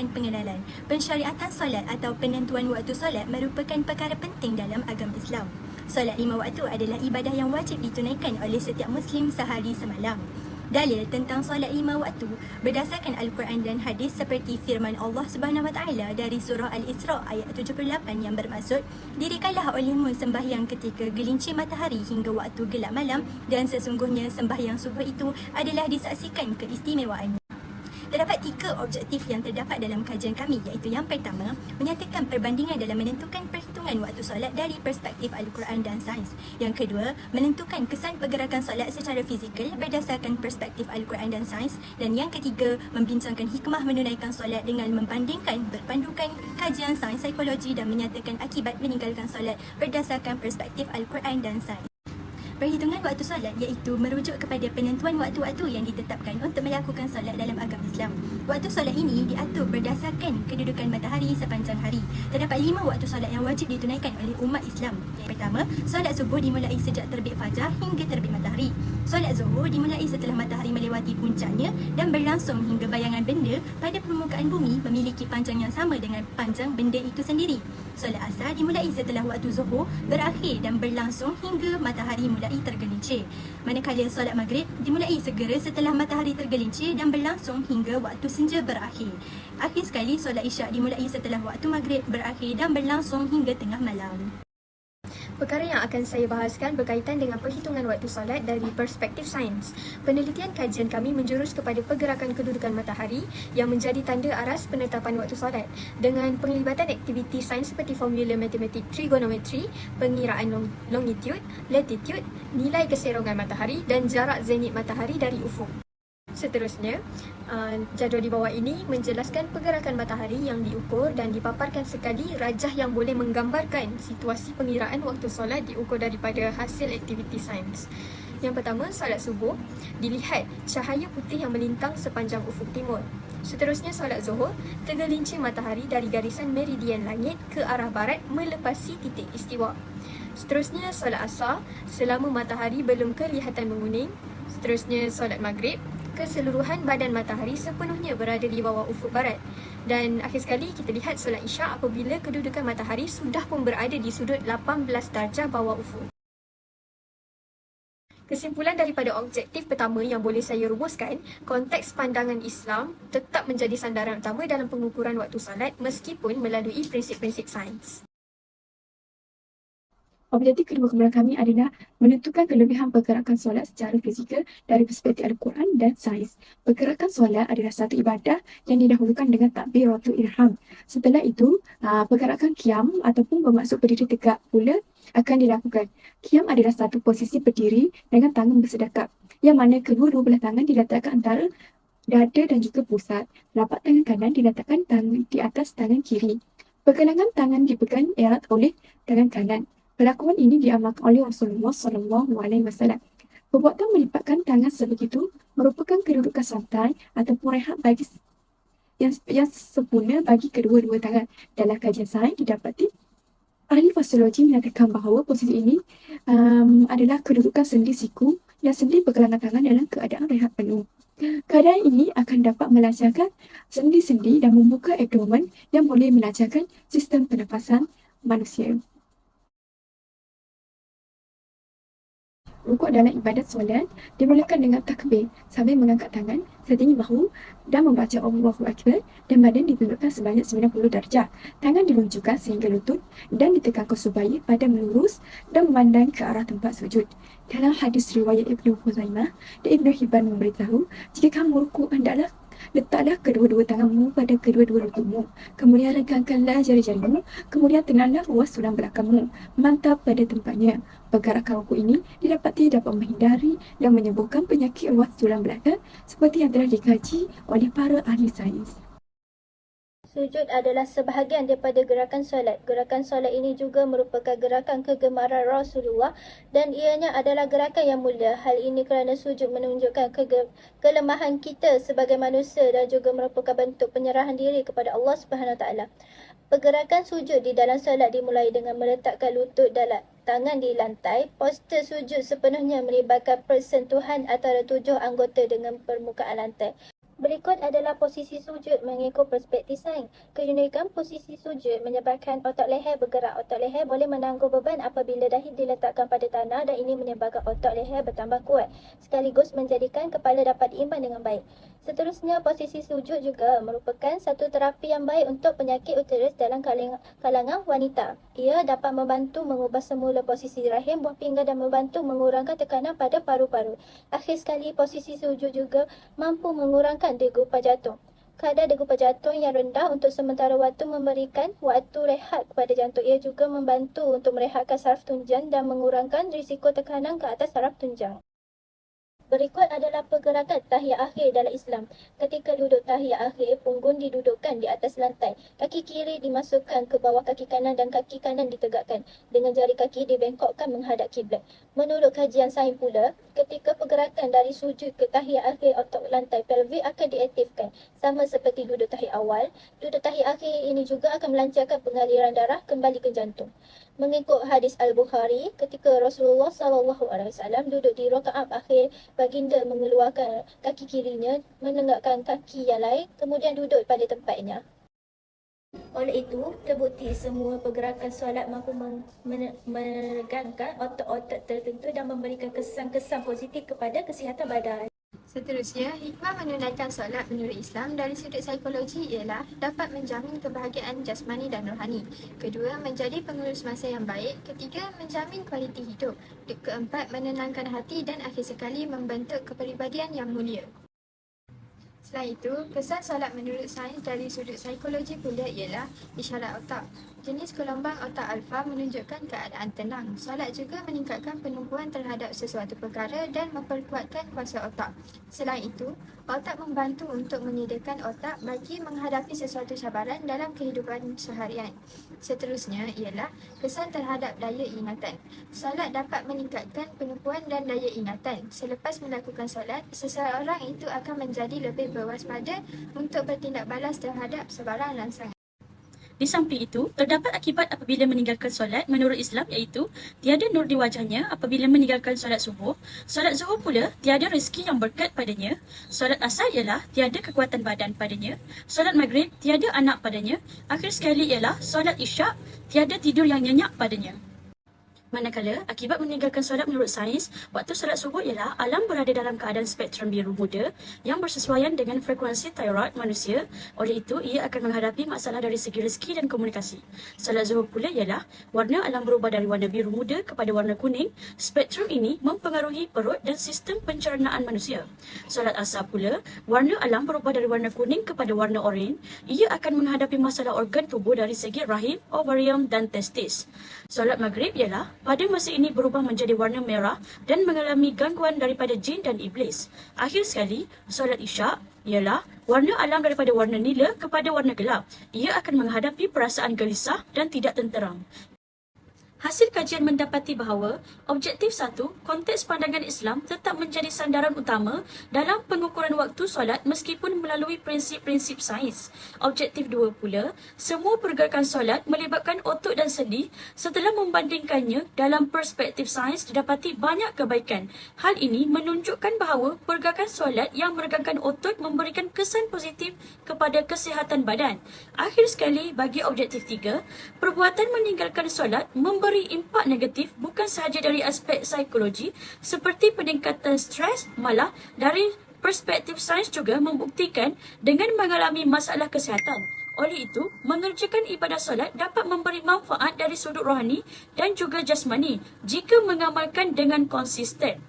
merupakan pengenalan. Pensyariatan solat atau penentuan waktu solat merupakan perkara penting dalam agama Islam. Solat 5 waktu adalah ibadah yang wajib ditunaikan oleh setiap Muslim sehari semalam. Dalil tentang solat 5 waktu berdasarkan Al-Quran dan hadis seperti firman Allah Subhanahu Wa Taala dari surah Al-Isra ayat 78 yang bermaksud, dirikanlah olehmu sembahyang ketika gelincir matahari hingga waktu gelap malam, dan sesungguhnya sembahyang subuh itu adalah disaksikan keistimewaannya. Terdapat 3 objektif yang terdapat dalam kajian kami, iaitu yang pertama, menyatakan perbandingan dalam menentukan perhitungan waktu solat dari perspektif Al-Quran dan sains. Yang kedua, menentukan kesan pergerakan solat secara fizikal berdasarkan perspektif Al-Quran dan sains. Dan yang ketiga, membincangkan hikmah menunaikan solat dengan membandingkan berpandukan kajian sains psikologi dan menyatakan akibat meninggalkan solat berdasarkan perspektif Al-Quran dan sains. Perhitungan waktu solat iaitu merujuk kepada penentuan waktu-waktu yang ditetapkan untuk melakukan solat dalam agama Islam. Waktu solat ini diatur berdasarkan kedudukan matahari sepanjang hari. Terdapat 5 waktu solat yang wajib ditunaikan oleh umat Islam. Yang pertama, solat subuh dimulai sejak terbit fajar hingga terbit matahari. Solat zuhur dimulai setelah matahari melewati puncaknya dan berlangsung hingga bayangan benda pada permukaan bumi memiliki panjang yang sama dengan panjang benda itu sendiri. Solat asar dimulai setelah waktu zuhur berakhir dan berlangsung hingga matahari mulai tergelincir. Manakala solat maghrib dimulai segera setelah matahari tergelincir dan berlangsung hingga waktu senja berakhir. Akhir sekali, solat isyak dimulai setelah waktu maghrib berakhir dan berlangsung hingga tengah malam. Perkara yang akan saya bahaskan berkaitan dengan perhitungan waktu solat dari perspektif sains. Penelitian kajian kami menjurus kepada pergerakan kedudukan matahari yang menjadi tanda aras penetapan waktu solat dengan penglibatan aktiviti sains seperti formula matematik trigonometri, pengiraan longitude, latitude, nilai keserongan matahari dan jarak zenit matahari dari ufuk. Seterusnya, jadual di bawah ini menjelaskan pergerakan matahari yang diukur dan dipaparkan sekali rajah yang boleh menggambarkan situasi pengiraan waktu solat diukur daripada hasil aktiviti sains. Yang pertama, solat subuh, dilihat cahaya putih yang melintang sepanjang ufuk timur. Seterusnya, solat zuhur, tergelincir matahari dari garisan meridian langit ke arah barat melepasi titik istiwa. Seterusnya, solat asar, selama matahari belum kelihatan menguning. Seterusnya, solat maghrib, keseluruhan badan matahari sepenuhnya berada di bawah ufuk barat. Dan akhir sekali kita lihat solat isyak apabila kedudukan matahari sudah pun berada di sudut 18 darjah bawah ufuk. Kesimpulan daripada objektif pertama yang boleh saya rumuskan, konteks pandangan Islam tetap menjadi sandaran utama dalam pengukuran waktu solat meskipun melalui prinsip-prinsip sains. Objektif kedua kemudian kami adalah menentukan kelebihan pergerakan solat secara fizikal dari perspektif Al-Quran dan sains. Pergerakan solat adalah satu ibadah yang didahulukan dengan takbir waktu ihram. Setelah itu, pergerakan qiyam ataupun bermaksud berdiri tegak pula akan dilakukan. Qiyam adalah satu posisi berdiri dengan tangan bersedekap, yang mana kedua-dua belah tangan diletakkan antara dada dan juga pusat. Telapak tangan kanan diletakkan di atas tangan kiri. Pergelangan tangan dipegang erat oleh tangan kanan. Perlakuan ini diamalkan oleh Rasulullah SAW. Perbuatan melipatkan tangan sebegitu merupakan kedudukan santai ataupun rehat bagi yang sempurna bagi kedua-dua tangan. Dalam kajian sains didapati ahli fasiologi menyatakan bahawa posisi ini adalah kedudukan sendi siku dan sendi pergelangan tangan dalam keadaan rehat penuh. Keadaan ini akan dapat melancarkan sendi-sendi dan membuka abdomen yang boleh melancarkan sistem pernafasan manusia. Rukuk dalam ibadat solat dimulakan dengan takbir sambil mengangkat tangan setinggi bahu dan membaca Allahu Akbar, dan badan ditundukkan sebanyak 90 darjah. Tangan diluncurkan sehingga lutut dan ditekankan supaya badan melurus dan memandang ke arah tempat sujud. Dalam hadis riwayat Ibnu Huzaimah dan Ibnu Hibban memberitahu, jika kamu rukuk, hendaklah letaklah kedua-dua tanganmu pada kedua-dua lututmu. Kemudian regangkanlah jari-jarimu. Kemudian tenanglah ruas tulang belakangmu. Mantap pada tempatnya. Pergerakan rukuk ini didapati dapat menghindari dan menyembuhkan penyakit ruas tulang belakang seperti yang telah dikaji oleh para ahli sains. Sujud adalah sebahagian daripada gerakan solat. Gerakan solat ini juga merupakan gerakan kegemaran Rasulullah dan ianya adalah gerakan yang mulia. Hal ini kerana sujud menunjukkan kelemahan kita sebagai manusia dan juga merupakan bentuk penyerahan diri kepada Allah Subhanahu Wa Taala. Pergerakan sujud di dalam solat dimulai dengan meletakkan lutut dalam tangan di lantai. Postur sujud sepenuhnya melibatkan persentuhan antara 7 anggota dengan permukaan lantai. Berikut adalah posisi sujud mengikut perspektif sains. Keunikan posisi sujud menyebabkan otot leher bergerak. Otot leher boleh menanggung beban apabila dahi diletakkan pada tanah dan ini menyebabkan otot leher bertambah kuat, sekaligus menjadikan kepala dapat diimbang dengan baik. Seterusnya, posisi sujud juga merupakan satu terapi yang baik untuk penyakit uterus dalam kalangan wanita. Ia dapat membantu mengubah semula posisi rahim, buah pinggang dan membantu mengurangkan tekanan pada paru-paru. Akhir sekali, posisi sujud juga mampu mengurangkan degupan jantung. Kadar degupan jantung yang rendah untuk sementara waktu memberikan waktu rehat kepada jantung. Ia juga membantu untuk merehatkan saraf tunjang dan mengurangkan risiko tekanan ke atas saraf tunjang. Berikut adalah pergerakan tahiyat akhir dalam Islam. Ketika duduk tahiyat akhir, punggung didudukkan di atas lantai. Kaki kiri dimasukkan ke bawah kaki kanan dan kaki kanan ditegakkan. Dengan jari kaki dibengkokkan menghadap kiblat. Menurut kajian sains pula, ketika pergerakan dari sujud ke tahiyat akhir otot lantai pelvik akan diaktifkan. Sama seperti duduk tahiyat awal, duduk tahiyat akhir ini juga akan melancarkan pengaliran darah kembali ke jantung. Mengikut hadis Al-Bukhari, ketika Rasulullah SAW duduk di rakaat akhir, baginda mengeluarkan kaki kirinya, menenggakkan kaki yang lain, kemudian duduk pada tempatnya. Oleh itu, terbukti semua pergerakan solat mampu meregangkan otot-otot tertentu dan memberikan kesan-kesan positif kepada kesihatan badan. Seterusnya, hikmah menunaikan solat menurut Islam dari sudut psikologi ialah dapat menjamin kebahagiaan jasmani dan rohani. Kedua, menjadi pengurus masa yang baik. Ketiga, menjamin kualiti hidup. Keempat, menenangkan hati dan akhir sekali membentuk kepribadian yang mulia. Selain itu, kesan solat menurut sains dari sudut psikologi pula ialah isyarat otak. Jenis gelombang otak alfa menunjukkan keadaan tenang. Solat juga meningkatkan penumpuan terhadap sesuatu perkara dan memperkuatkan kuasa otak. Selain itu, otak membantu untuk menyediakan otak bagi menghadapi sesuatu cabaran dalam kehidupan seharian. Seterusnya ialah kesan terhadap daya ingatan. Solat dapat meningkatkan penumpuan dan daya ingatan. Selepas melakukan solat, seseorang itu akan menjadi lebih berwaspada untuk bertindak balas terhadap sebarang rangsangan. Di samping itu, terdapat akibat apabila meninggalkan solat menurut Islam iaitu tiada nur di wajahnya apabila meninggalkan solat subuh. Solat zuhur pula tiada rezeki yang berkat padanya. Solat asar ialah tiada kekuatan badan padanya. Solat maghrib tiada anak padanya. Akhir sekali ialah solat isyak tiada tidur yang nyenyak padanya. Manakala, akibat meninggalkan solat menurut sains, waktu solat subuh ialah alam berada dalam keadaan spektrum biru muda yang bersesuaian dengan frekuensi tiroid manusia. Oleh itu, ia akan menghadapi masalah dari segi rezeki dan komunikasi. Solat zuhur pula ialah warna alam berubah dari warna biru muda kepada warna kuning. Spektrum ini mempengaruhi perut dan sistem pencernaan manusia. Solat asar pula, warna alam berubah dari warna kuning kepada warna oranye. Ia akan menghadapi masalah organ tubuh dari segi rahim, ovarium dan testis. Solat maghrib ialah pada masa ini berubah menjadi warna merah dan mengalami gangguan daripada jin dan iblis. Akhir sekali, solat isyak ialah warna alam daripada warna nila kepada warna gelap. Ia akan menghadapi perasaan gelisah dan tidak tenteram. Hasil kajian mendapati bahawa objektif 1, konteks pandangan Islam tetap menjadi sandaran utama dalam pengukuran waktu solat meskipun melalui prinsip-prinsip sains. Objektif 2 pula, semua pergerakan solat melibatkan otot dan sendi. Setelah membandingkannya dalam perspektif sains didapati banyak kebaikan. Hal ini menunjukkan bahawa pergerakan solat yang meregangkan otot memberikan kesan positif kepada kesihatan badan. Akhir sekali, bagi objektif 3, perbuatan meninggalkan solat memberi impak negatif bukan sahaja dari aspek psikologi seperti peningkatan stres, malah dari perspektif sains juga membuktikan dengan mengalami masalah kesihatan. Oleh itu, mengerjakan ibadah solat dapat memberi manfaat dari sudut rohani dan juga jasmani jika mengamalkan dengan konsisten.